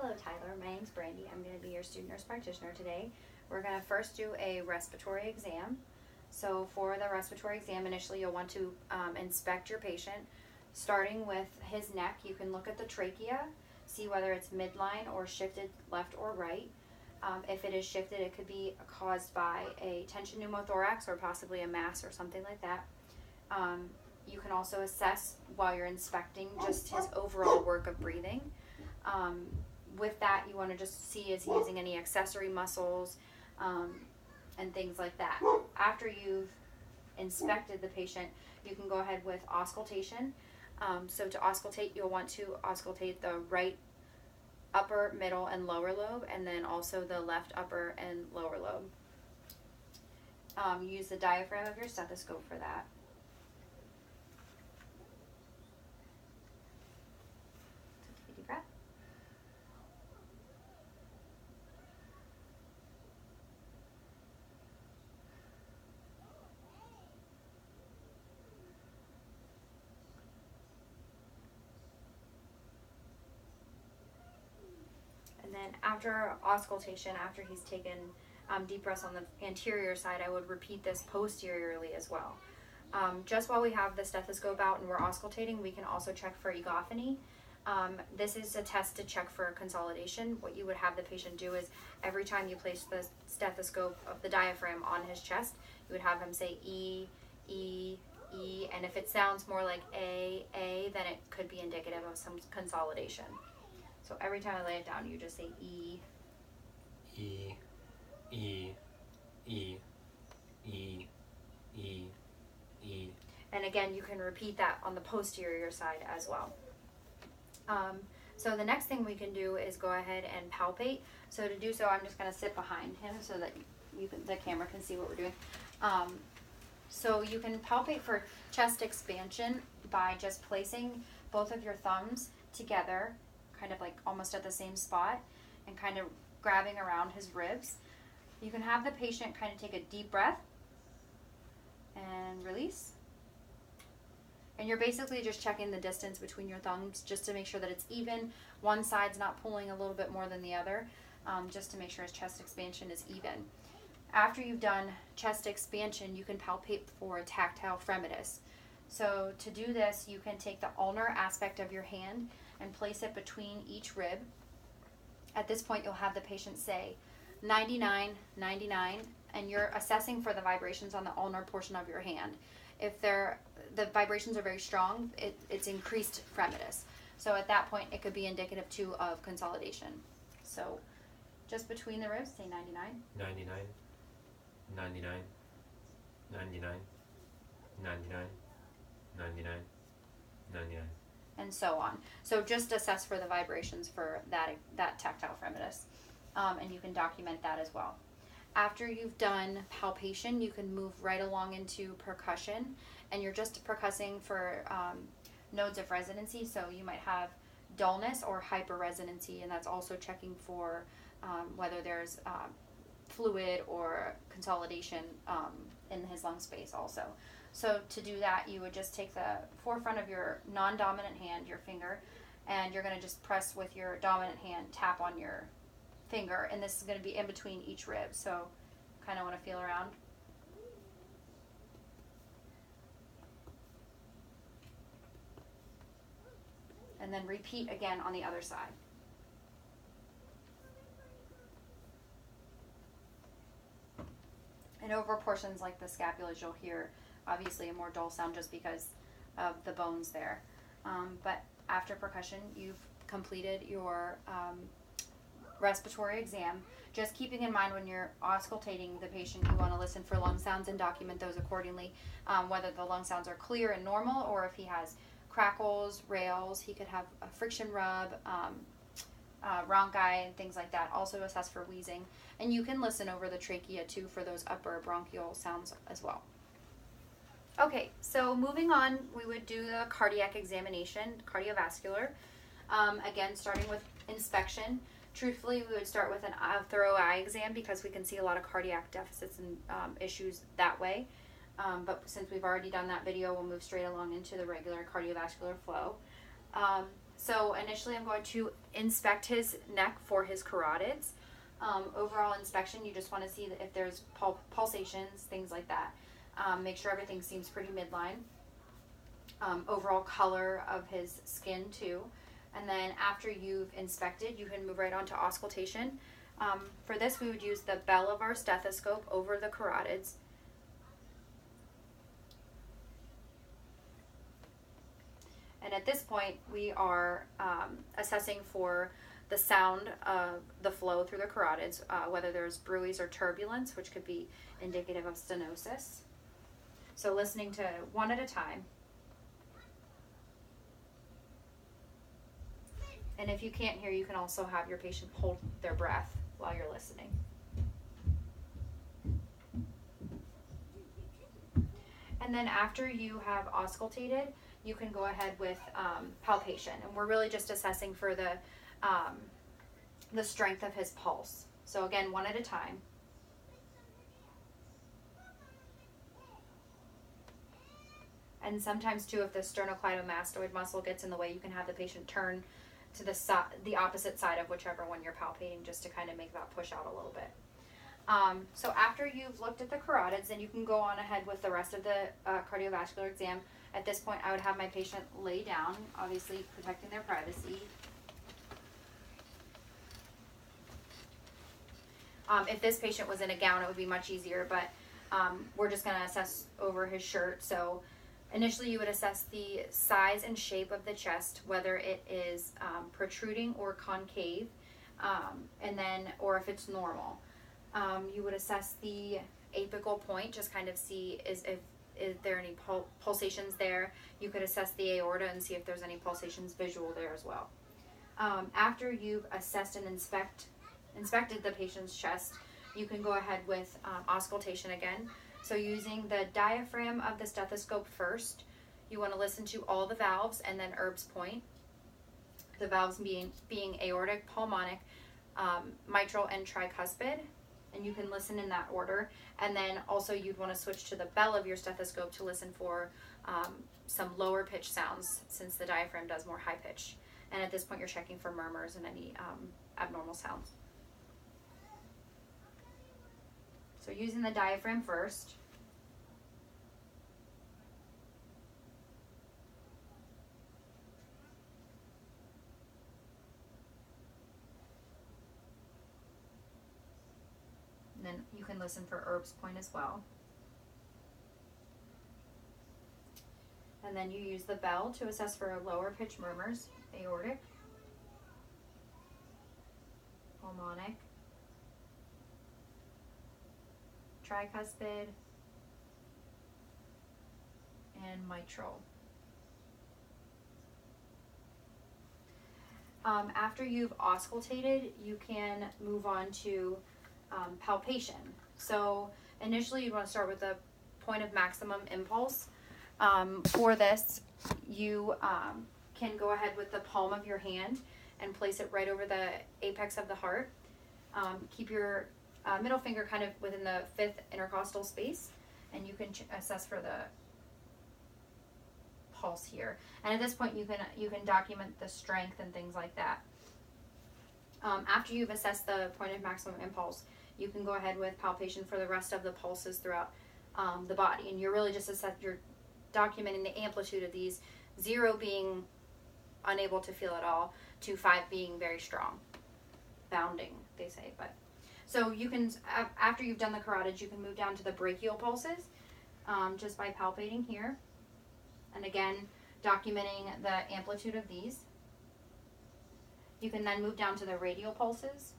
Hello Tyler, my name's Brandy. I'm going to be your student nurse practitioner today. We're going to first do a respiratory exam. So for the respiratory exam, initially you'll want to inspect your patient. Starting with his neck, you can look at the trachea, see whether it's midline or shifted left or right. If it is shifted, it could be caused by a tension pneumothorax or possibly a mass or something like that. You can also assess while you're inspecting just his overall work of breathing. With that, you want to just see is he using any accessory muscles and things like that. After you've inspected the patient, you can go ahead with auscultation. So to auscultate, you'll want to auscultate the right upper, middle, and lower lobe, and then also the left upper and lower lobe. Use the diaphragm of your stethoscope for that. Take a deep breath. And then after auscultation, after he's taken deep breaths on the anterior side, I would repeat this posteriorly as well. Just while we have the stethoscope out and we're auscultating, we can also check for egophony. This is a test to check for consolidation. What you would have the patient do is every time you place the stethoscope of the diaphragm on his chest, you would have him say E, E, E, and if it sounds more like A, then it could be indicative of some consolidation. So every time I lay it down, you just say E. E, E, E, E, E, E. And again, you can repeat that on the posterior side as well. So the next thing we can do is go ahead and palpate. So to do so, I'm just going to sit behind him so that the camera can see what we're doing. So you can palpate for chest expansion by just placing both of your thumbs together, kind of like almost at the same spot, and kind of grabbing around his ribs. You can have the patient kind of take a deep breath and release. And you're basically just checking the distance between your thumbs just to make sure that it's even. One side's not pulling a little bit more than the other, just to make sure his chest expansion is even. After you've done chest expansion, you can palpate for tactile fremitus. So to do this, you can take the ulnar aspect of your hand and place it between each rib. At this point, you'll have the patient say 99, 99, and you're assessing for the vibrations on the ulnar portion of your hand. If the vibrations are very strong, it's increased fremitus. So at that point, it could be indicative too of consolidation. So just between the ribs, say 99. 99, 99, 99, 99, 99, 99. And so on. So just assess for the vibrations for that tactile fremitus. And you can document that as well. After you've done palpation, you can move right along into percussion, and you're just percussing for nodes of resonancy. So you might have dullness or hyperresonancy, and that's also checking for whether there's fluid or consolidation in his lung space also. So to do that, you would just take the forefront of your non-dominant hand, your finger, and you're going to just press with your dominant hand, tap on your finger, and this is going to be in between each rib. So kind of want to feel around. And then repeat again on the other side. And over portions like the scapulars, you'll hear obviously a more dull sound just because of the bones there. But after percussion, you've completed your respiratory exam. Just keeping in mind when you're auscultating the patient, you want to listen for lung sounds and document those accordingly, whether the lung sounds are clear and normal or if he has crackles, rails, he could have a friction rub, rhonchi, and things like that. Also assess for wheezing. And you can listen over the trachea too for those upper bronchial sounds as well. Okay, so moving on, we would do the cardiac examination, cardiovascular. Again, starting with inspection. Truthfully, we would start with a thorough eye exam because we can see a lot of cardiac deficits and issues that way. But since we've already done that video, we'll move straight along into the regular cardiovascular flow. So initially I'm going to inspect his neck for his carotids. Overall inspection, you just want to see if there's pulsations, things like that. Make sure everything seems pretty midline. Overall color of his skin too. And then after you've inspected, you can move right on to auscultation. For this, we would use the bell of our stethoscope over the carotids. And at this point, we are assessing for the sound of the flow through the carotids, whether there's bruits or turbulence, which could be indicative of stenosis. So listening to one at a time. And if you can't hear, you can also have your patient hold their breath while you're listening. And then after you have auscultated, you can go ahead with palpation. And we're really just assessing for the strength of his pulse. So again, one at a time. And sometimes too, if the sternocleidomastoid muscle gets in the way, you can have the patient turn to the opposite side of whichever one you're palpating, just to kind of make that push out a little bit. So after you've looked at the carotids, then you can go on ahead with the rest of the cardiovascular exam. At this point, I would have my patient lay down, obviously protecting their privacy. If this patient was in a gown, it would be much easier, but we're just going to assess over his shirt. So initially, you would assess the size and shape of the chest, whether it is protruding or concave, and then, or if it's normal. You would assess the apical point, just kind of see is there any pulsations there. You could assess the aorta and see if there's any pulsations visual there as well. After you've assessed and inspected the patient's chest, you can go ahead with auscultation again. So using the diaphragm of the stethoscope first, you want to listen to all the valves and then Erb's point. The valves being aortic, pulmonic, mitral, and tricuspid. And you can listen in that order. And then also you'd want to switch to the bell of your stethoscope to listen for some lower pitch sounds, since the diaphragm does more high pitch. And at this point you're checking for murmurs and any abnormal sounds. So using the diaphragm first. And then you can listen for Erb's point as well. And then you use the bell to assess for lower pitch murmurs, aortic, pulmonic, tricuspid, and mitral. After you've auscultated, you can move on to palpation. So initially you want to start with the point of maximum impulse. For this, you can go ahead with the palm of your hand and place it right over the apex of the heart. Keep your middle finger kind of within the 5th intercostal space, and you can assess for the pulse here. And at this point, you can document the strength and things like that. After you've assessed the point of maximum impulse, you can go ahead with palpation for the rest of the pulses throughout the body, and you're really just you're documenting the amplitude of these, 0 being unable to feel at all, to 5 being very strong, bounding, they say. But so you can, after you've done the carotids, you can move down to the brachial pulses, just by palpating here, and again documenting the amplitude of these. You can then move down to the radial pulses,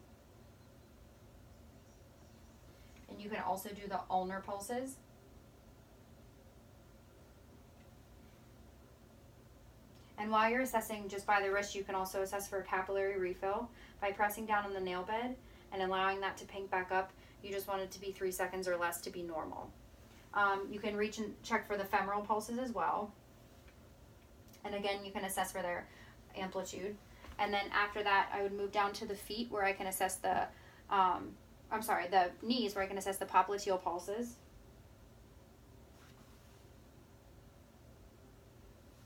and you can also do the ulnar pulses. And while you're assessing just by the wrist, you can also assess for capillary refill by pressing down on the nail bed and allowing that to pink back up. You just want it to be 3 seconds or less to be normal. You can reach and check for the femoral pulses as well. And again, you can assess for their amplitude. And then after that, I would move down to the feet, where I can assess the knees, where I can assess the popliteal pulses.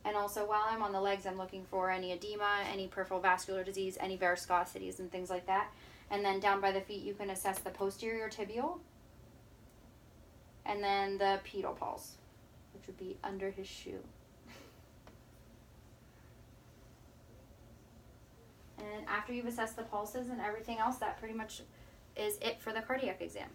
And also, while I'm on the legs, I'm looking for any edema, any peripheral vascular disease, any varicosities, and things like that. And then down by the feet, you can assess the posterior tibial, and then the pedal pulse, which would be under his shoe. And after you've assessed the pulses and everything else, that pretty much is it for the cardiac exam.